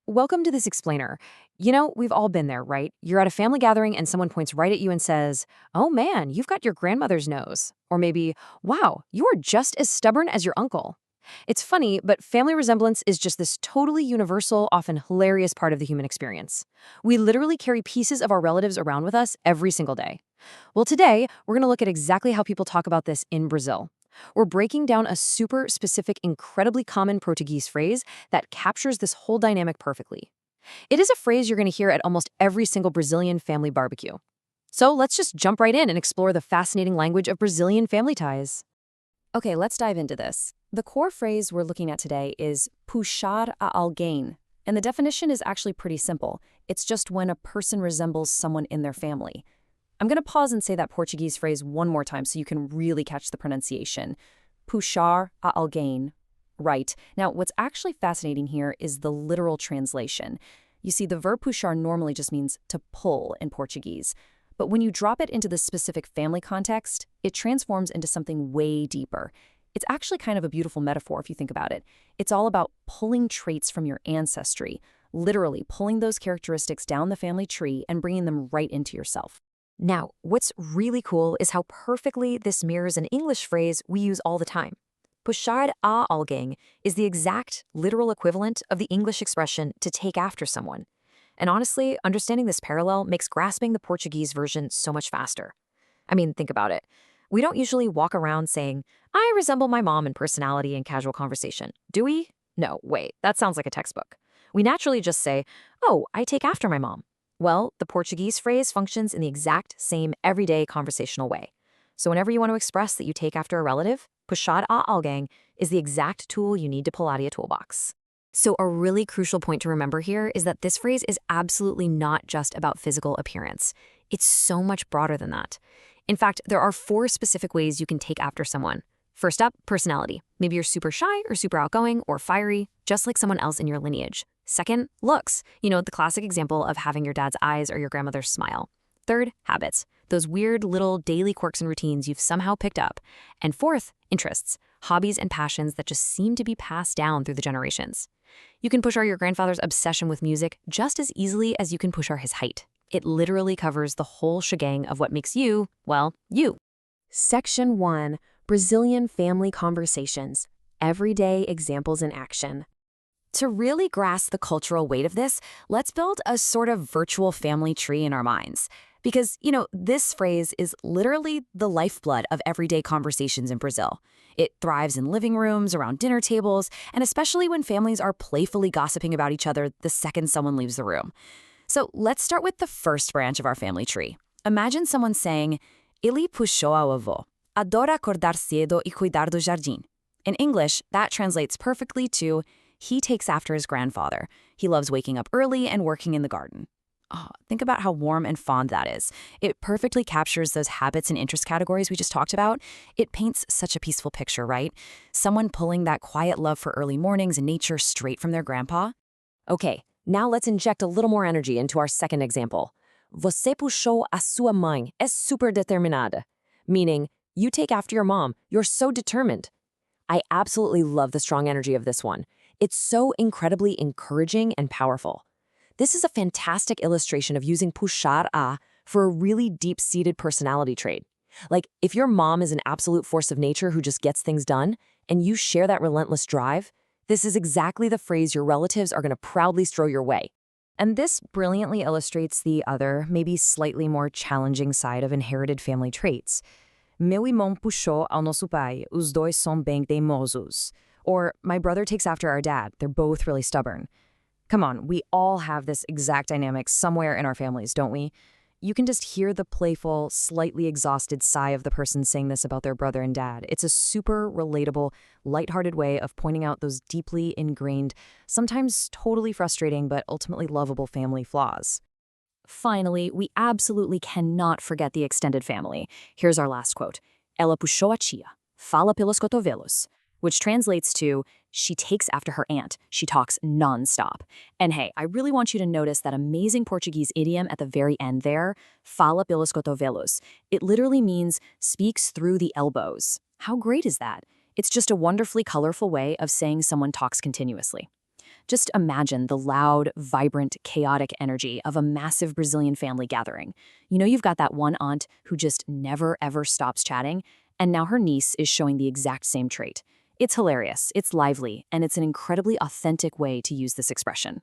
Welcome to this explainer. We've all been there, right? You're at a family gathering and someone points right at you and says, "Oh man, you've got your grandmother's nose." Or maybe, "Wow, you are just as stubborn as your uncle." It's funny, but family resemblance is just this totally universal, often hilarious part of the human experience. We literally carry pieces of our relatives around with us every single day. Well, today, we're going to look at exactly how people talk about this in Brazil. We're breaking down a super specific, incredibly common Portuguese phrase that captures this whole dynamic perfectly. It is a phrase you're going to hear at almost every single Brazilian family barbecue. So let's just jump right in and explore the fascinating language of Brazilian family ties. Okay, let's dive into this. The core phrase we're looking at today is puxar alguém, and the definition is actually pretty simple. It's just when a person resembles someone in their family. I'm going to pause and say that Portuguese phrase one more time so you can really catch the pronunciation. Puxar alguém. Right. Now, what's actually fascinating here is the literal translation. You see, the verb puxar normally just means to pull in Portuguese. But when you drop it into the specific family context, it transforms into something way deeper. It's actually kind of a beautiful metaphor if you think about it. It's all about pulling traits from your ancestry, literally pulling those characteristics down the family tree and bringing them right into yourself. Now, what's really cool is how perfectly this mirrors an English phrase we use all the time. Puxar alguém is the exact, literal equivalent of the English expression to take after someone. And honestly, understanding this parallel makes grasping the Portuguese version so much faster. I mean, think about it. We don't usually walk around saying, "I resemble my mom in personality and casual conversation," do we? No, wait, that sounds like a textbook. We naturally just say, "Oh, I take after my mom." Well, the Portuguese phrase functions in the exact same everyday conversational way. So whenever you want to express that you take after a relative, puxar alguém is the exact tool you need to pull out of your toolbox. So a really crucial point to remember here is that this phrase is absolutely not just about physical appearance. It's so much broader than that. In fact, there are 4 specific ways you can take after someone. First up, personality. Maybe you're super shy or super outgoing or fiery, just like someone else in your lineage. Second, looks. The classic example of having your dad's eyes or your grandmother's smile. Third, habits. Those weird little daily quirks and routines you've somehow picked up. And fourth, interests. Hobbies and passions that just seem to be passed down through the generations. You can push your grandfather's obsession with music just as easily as you can push his height. It literally covers the whole shebang of what makes you, well, you. Section 1. Brazilian Family Conversations. Everyday Examples in Action. To really grasp the cultural weight of this, let's build a sort of virtual family tree in our minds. Because, this phrase is literally the lifeblood of everyday conversations in Brazil. It thrives in living rooms, around dinner tables, and especially when families are playfully gossiping about each other the second someone leaves the room. So let's start with the first branch of our family tree. Imagine someone saying, "Ele puxou a avó. Adora acordar cedo e cuidar do jardim." In English, that translates perfectly to, "He takes after his grandfather. He loves waking up early and working in the garden." Oh, think about how warm and fond that is. It perfectly captures those habits and interest categories we just talked about. It paints such a peaceful picture, right? Someone pulling that quiet love for early mornings and nature straight from their grandpa. Okay, now let's inject a little more energy into our second example. Você puxou a sua mãe, é super determinada. Meaning, you take after your mom, you're so determined. I absolutely love the strong energy of this one. It's so incredibly encouraging and powerful. This is a fantastic illustration of using puxar a for a really deep-seated personality trait. Like, if your mom is an absolute force of nature who just gets things done, and you share that relentless drive, this is exactly the phrase your relatives are going to proudly throw your way. And this brilliantly illustrates the other, maybe slightly more challenging side of inherited family traits. Meu irmão puxou ao nosso pai, os dois são bem teimosos. Or, my brother takes after our dad, they're both really stubborn. Come on, we all have this exact dynamic somewhere in our families, don't we? You can just hear the playful, slightly exhausted sigh of the person saying this about their brother and dad. It's a super relatable, lighthearted way of pointing out those deeply ingrained, sometimes totally frustrating, but ultimately lovable family flaws. Finally, we absolutely cannot forget the extended family. Here's our last quote. Ela puxou a tia, fala pelos cotovelos, which translates to, she takes after her aunt. She talks nonstop. And hey, I really want you to notice that amazing Portuguese idiom at the very end there, fala pelos cotovelos. It literally means speaks through the elbows. How great is that? It's just a wonderfully colorful way of saying someone talks continuously. Just imagine the loud, vibrant, chaotic energy of a massive Brazilian family gathering. You've got that one aunt who just never ever stops chatting, and now her niece is showing the exact same trait. It's hilarious, it's lively, and it's an incredibly authentic way to use this expression.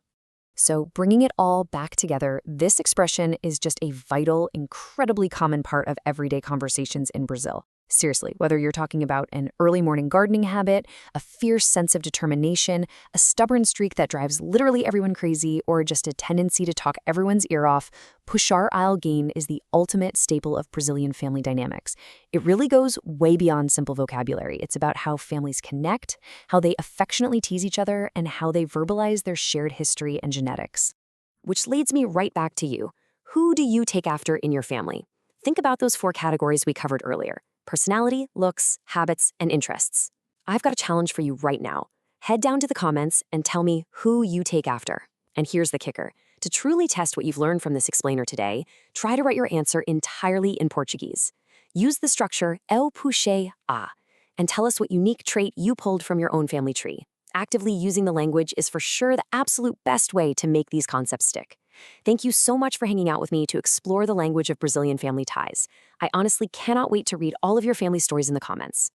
So, bringing it all back together, this expression is just a vital, incredibly common part of everyday conversations in Brazil. Seriously, whether you're talking about an early morning gardening habit, a fierce sense of determination, a stubborn streak that drives literally everyone crazy, or just a tendency to talk everyone's ear off, Puxar Alguém is the ultimate staple of Brazilian family dynamics. It really goes way beyond simple vocabulary. It's about how families connect, how they affectionately tease each other, and how they verbalize their shared history and genetics. Which leads me right back to you. Who do you take after in your family? Think about those 4 categories we covered earlier: personality, looks, habits, and interests. I've got a challenge for you right now. Head down to the comments and tell me who you take after. And here's the kicker. To truly test what you've learned from this explainer today, try to write your answer entirely in Portuguese. Use the structure eu puxei a and tell us what unique trait you pulled from your own family tree. Actively using the language is for sure the absolute best way to make these concepts stick. Thank you so much for hanging out with me to explore the language of Brazilian family ties. I honestly cannot wait to read all of your family stories in the comments.